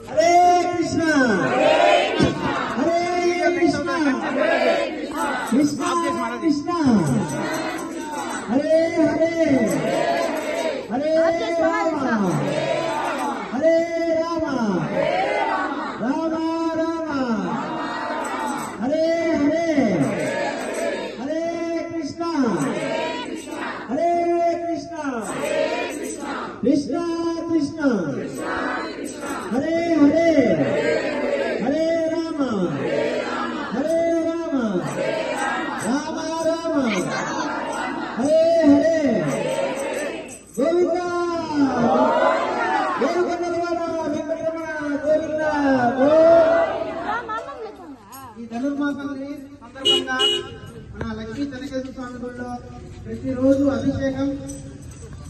హరే కృష్ణ హరే కృష్ణ కృష్ణ కృష్ణ హరే హరే హరే రామ హరే రామ రామ రామ హరే హరే హరే కృష్ణ హరే కృష్ణ కృష్ణ కృష్ణ హరే హరే హరే రామ హరే రామ రామ రామ హరే హరే గోవింద ఈ ధనుర్మాసాన్ని సందర్భంగా మన లక్ష్మీ చెన్నకేశ్వర స్వామి గుడిలో ప్రతిరోజు అభిషేకం